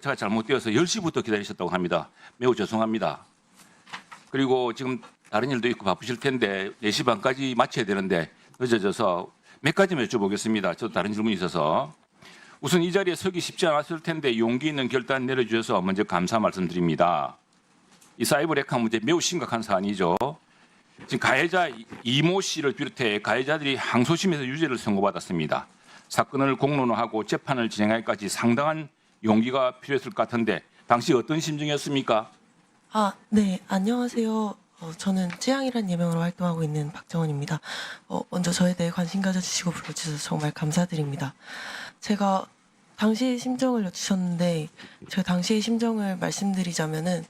제가 잘못되어서 10시부터 기다리셨다고 합니다. 매우 죄송합니다. 그리고 지금 다른 일도 있고 바쁘실 텐데 4시 반까지 마쳐야 되는데 늦어져서 몇 가지만 여쭤보겠습니다. 저도 다른 질문이 있어서. 우선 이 자리에 서기 쉽지 않았을 텐데 용기 있는 결단 내려주셔서 먼저 감사 말씀드립니다. 이 사이버 레카 문제 매우 심각한 사안이죠. 지금 가해자 이모 씨를 비롯해 가해자들이 항소심에서 유죄를 선고받았습니다. 사건을 공론화하고 재판을 진행하기까지 상당한 용기가 필요했을 것 같은데 당시 어떤 심정이었습니까? 네, 안녕하세요. 저는 쯔양이라는 예명으로 활동하고 있는 박정원입니다. 먼저 저에 대해 관심 가져주시고 불러주셔서 정말 감사드립니다. 제가 당시의 심정을 여쭈셨는데 제가 당시의 심정을 말씀드리자면은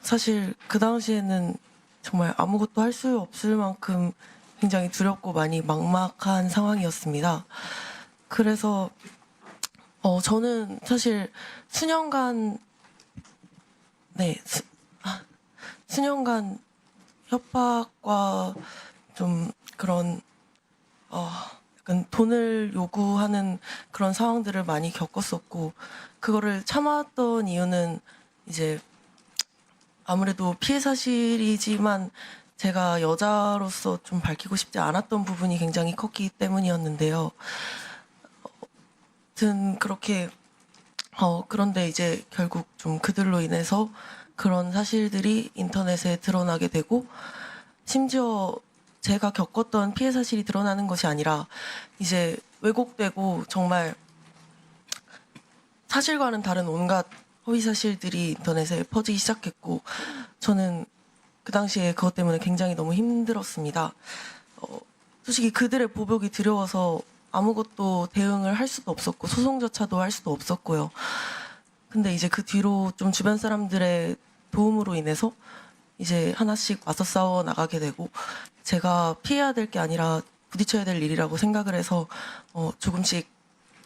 사실 그 당시에는 정말 아무것도 할 수 없을 만큼 굉장히 두렵고 많이 막막한 상황이었습니다. 그래서 저는 사실 수년간 수년간 협박과 좀 그런 약간 돈을 요구하는 그런 상황들을 많이 겪었었고 그거를 참았던 이유는 이제 아무래도 피해 사실이지만 제가 여자로서 좀 밝히고 싶지 않았던 부분이 굉장히 컸기 때문이었는데요. 아무튼 그렇게 그런데 이제 결국 좀 그들로 인해서 그런 사실들이 인터넷에 드러나게 되고 심지어 제가 겪었던 피해 사실이 드러나는 것이 아니라 이제 왜곡되고 정말 사실과는 다른 온갖 허위 사실들이 인터넷에 퍼지기 시작했고 저는 그 당시에 그것 때문에 굉장히 너무 힘들었습니다. 솔직히 그들의 보복이 두려워서 아무것도 대응을 할 수도 없었고 소송조차도 할 수도 없었고요. 근데 이제 그 뒤로 좀 주변 사람들의 도움으로 인해서 이제 하나씩 맞서 싸워 나가게 되고 제가 피해야 될 게 아니라 부딪혀야 될 일이라고 생각을 해서 조금씩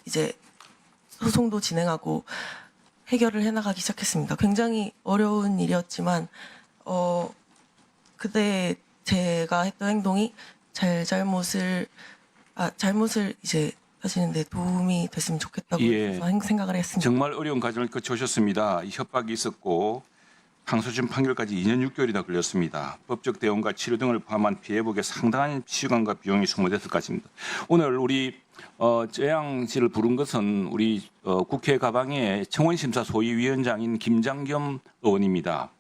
이제 소송도 진행하고 해결을 해나가기 시작했습니다. 굉장히 어려운 일이었지만 그때 제가 했던 행동이 잘못을 이제 하시는데 도움이 됐으면 좋겠다고 생각을 했습니다. 정말 어려운 과정을 거쳐오셨습니다. 이 협박이 있었고 항소심 판결까지 2년 6개월이나 걸렸습니다. 법적 대응과 치료 등을 포함한 피해복에 상당한 시간과 비용이 소모됐을 것입니다. 오늘 우리 쯔양 씨를 부른 것은 우리 국회 가방의 청원심사 소위위원장인 김장겸 의원입니다.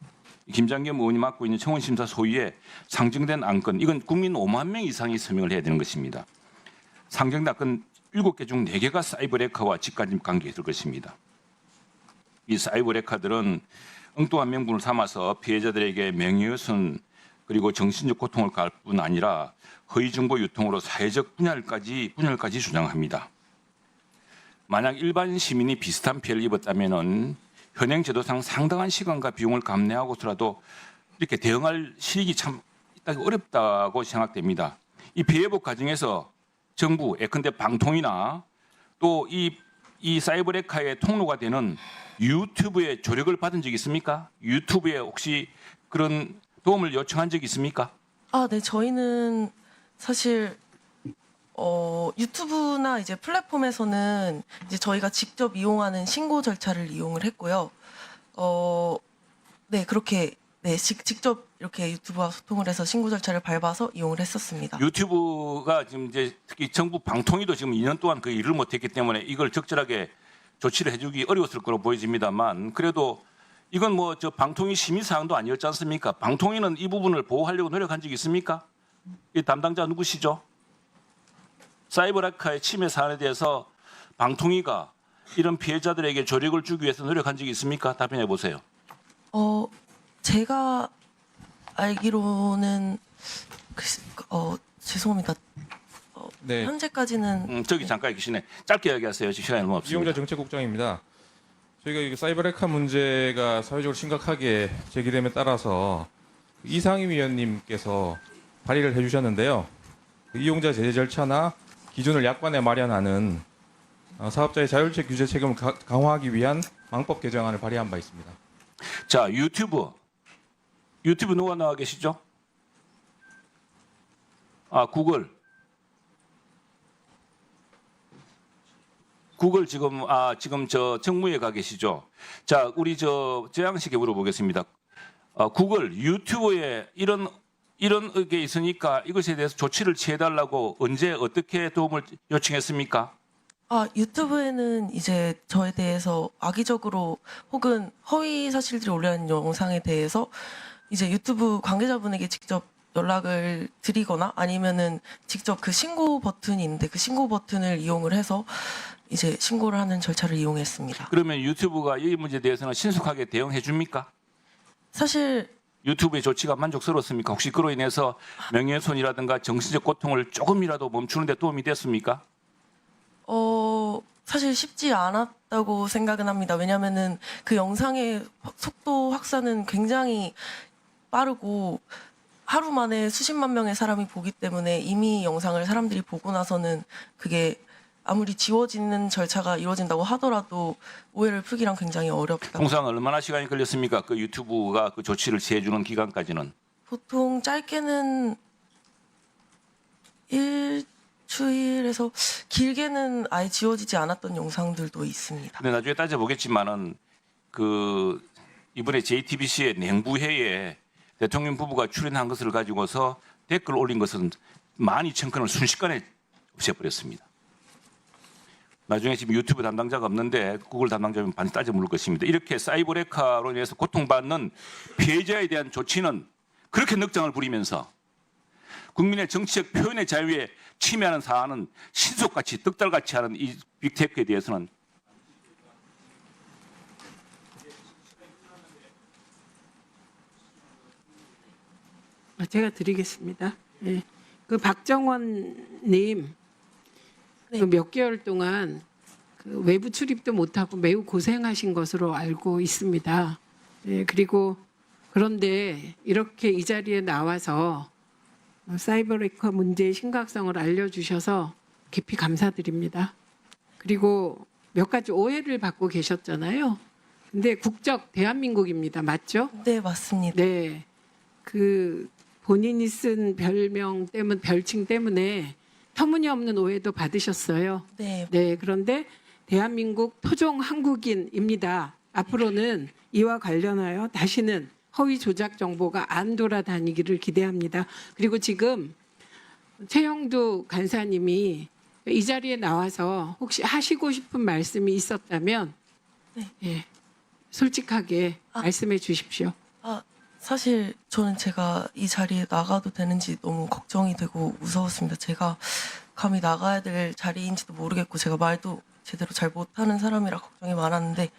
김장겸 의원이 맡고 있는 청원심사 소위에 상정된 안건, 이건 국민 5만 명 이상이 서명을 해야 되는 것입니다. 상정된 안건 7개 중 4개가 사이버 레카와 직간접 관계가 있을 것입니다. 이 사이버 레카들은 엉뚱한 명분을 삼아서 피해자들에게 명예훼손 그리고 정신적 고통을 가할 뿐 아니라 허위 정보 유통으로 사회적 분열까지 주장합니다. 만약 일반 시민이 비슷한 피해를 입었다면은 현행 제도상 상당한 시간과 비용을 감내하고서라도 이렇게 대응할 실익이 참 어렵다고 생각됩니다. 이 피해복 과정에서 정부, 예컨대 방통위나 또 이 사이버 레카의 통로가 되는 유튜브의 조력을 받은 적이 있습니까? 유튜브에 혹시 그런 도움을 요청한 적이 있습니까? 네, 저희는 사실 유튜브나 이제 플랫폼에서는 이제 저희가 직접 이용하는 신고 절차를 이용을 했고요. 네, 그렇게 직접 이렇게 유튜브와 소통을 해서 신고 절차를 밟아서 이용을 했었습니다. 유튜브가 지금 이제 특히 정부 방통위도 지금 2년 동안 그 일을 못했기 때문에 이걸 적절하게 조치를 해주기 어려웠을 거로 보여집니다만 그래도 이건 뭐 저 방통위 심의 사항도 아니었지 않습니까? 방통위는 이 부분을 보호하려고 노력한 적이 있습니까? 이 담당자 누구시죠? 사이버레카의 침해 사안에 대해서 방통위가 이런 피해자들에게 조력을 주기 위해서 노력한 적이 있습니까? 답변해 보세요. 제가 알기로는 죄송합니다. 네. 현재까지는 저기 잠깐 계시네. 짧게 이야기하세요. 지금 시간이 너무 없습니다. 이용자 정책국장입니다. 저희가 이 사이버레카 문제가 사회적으로 심각하게 제기됨에 따라서 이상희 위원님께서 발의를 해주셨는데요. 이용자 제재 절차나 기준을 약관에 마련하는 사업자의 자율적 규제 책임을 강화하기 위한 망법 개정안을 발의한 바 있습니다. 자, 유튜브 누가 나와 계시죠? 구글 구글 지금 저 정무에 가 계시죠? 자, 우리 재양 씨께 물어보겠습니다. 구글 유튜브에 이런 게 있으니까 이것에 대해서 조치를 취해달라고 언제 어떻게 도움을 요청했습니까? 유튜브에는 이제 저에 대해서 악의적으로 혹은 허위 사실들이 올라온 영상에 대해서 이제 유튜브 관계자분에게 직접 연락을 드리거나 아니면은 직접 그 신고 버튼이 있는데 그 신고 버튼을 이용을 해서 이제 신고를 하는 절차를 이용했습니다. 그러면 유튜브가 이 문제에 대해서는 신속하게 대응해 줍니까? 사실 유튜브의 조치가 만족스럽습니까? 혹시 그로 인해서 명예훼손이라든가 정신적 고통을 조금이라도 멈추는 데 도움이 됐습니까? 사실 쉽지 않았다고 생각은 합니다. 왜냐면은 그 영상의 속도 확산은 굉장히 빠르고 하루 만에 수십만 명의 사람이 보기 때문에 이미 영상을 사람들이 보고 나서는 그게 아무리 지워지는 절차가 이루어진다고 하더라도 오해를 풀기란 굉장히 어렵다. 통상 얼마나 시간이 걸렸습니까? 그 유튜브가 그 조치를 취해주는 기간까지는. 보통 짧게는 일주일에서 길게는 아예 지워지지 않았던 영상들도 있습니다. 근데 나중에 따져보겠지만은 그 이번에 JTBC의 냉부회에 대통령 부부가 출연한 것을 가지고서 댓글 올린 것은 12,000건을 순식간에 없애버렸습니다. 나중에 지금 유튜브 담당자가 없는데 구글 담당자면 반드시 따져 물을 것입니다. 이렇게 사이버레카로 인해서 고통받는 피해자에 대한 조치는 그렇게 넉장을 부리면서 국민의 정치적 표현의 자유에 침해하는 사안은 신속같이 득달같이 하는 이 빅테크에 대해서는 제가 드리겠습니다. 예. 그 박정원님 네. 그 몇 개월 동안 그 외부 출입도 못하고 매우 고생하신 것으로 알고 있습니다. 예. 그리고 그런데 이렇게 이 자리에 나와서 사이버레카 문제의 심각성을 알려주셔서 깊이 감사드립니다. 그리고 몇 가지 오해를 받고 계셨잖아요. 근데 국적 대한민국입니다. 맞죠? 네, 맞습니다. 네. 그 본인이 쓴 별칭 때문에 터무니없는 오해도 받으셨어요. 네, 네. 그런데 대한민국 토종 한국인입니다. 앞으로는 이와 관련하여 다시는 허위 조작 정보가 안 돌아다니기를 기대합니다. 그리고 지금 최영두 간사님이 이 자리에 나와서 혹시 하시고 싶은 말씀이 있었다면 네. 예, 솔직하게 말씀해 주십시오. 사실 저는 제가 이 자리에 나가도 되는지 너무 걱정이 되고 무서웠습니다. 제가 감히 나가야 될 자리인지도 모르겠고 제가 말도 제대로 잘 못하는 사람이라 걱정이 많았는데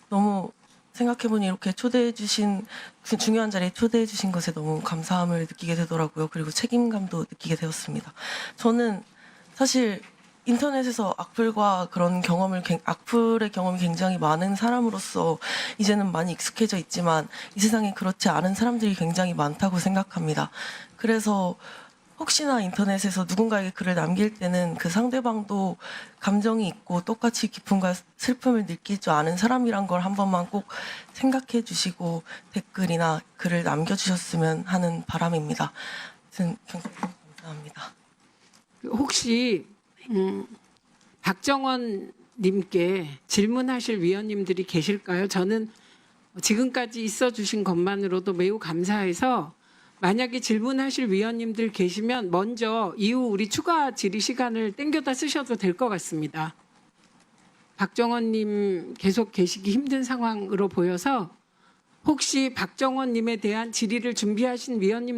너무 생각해보니 이렇게 초대해주신 그 중요한 자리에 초대해주신 것에 너무 감사함을 느끼게 되더라고요. 그리고 책임감도 느끼게 되었습니다. 저는 사실 인터넷에서 악플과 그런 악플의 경험이 굉장히 많은 사람으로서 이제는 많이 익숙해져 있지만 이 세상에 그렇지 않은 사람들이 굉장히 많다고 생각합니다. 그래서 혹시나 인터넷에서 누군가에게 글을 남길 때는 그 상대방도 감정이 있고 똑같이 기쁨과 슬픔을 느낄 줄 아는 사람이란 걸 한 번만 꼭 생각해 주시고 댓글이나 글을 남겨주셨으면 하는 바람입니다. 아무튼 감사합니다. 혹시 박정원 님께 질문하실 위원님들이 계실까요? 저는 지금까지 있어 주신 것만으로도 매우 감사해서 만약에 질문하실 위원님들 계시면 먼저 이후 우리 추가 질의 시간을 땡겨다 쓰셔도 될 것 같습니다. 박정원 님 계속 계시기 힘든 상황으로 보여서 혹시 박정원 님에 대한 질의를 준비하신 위원님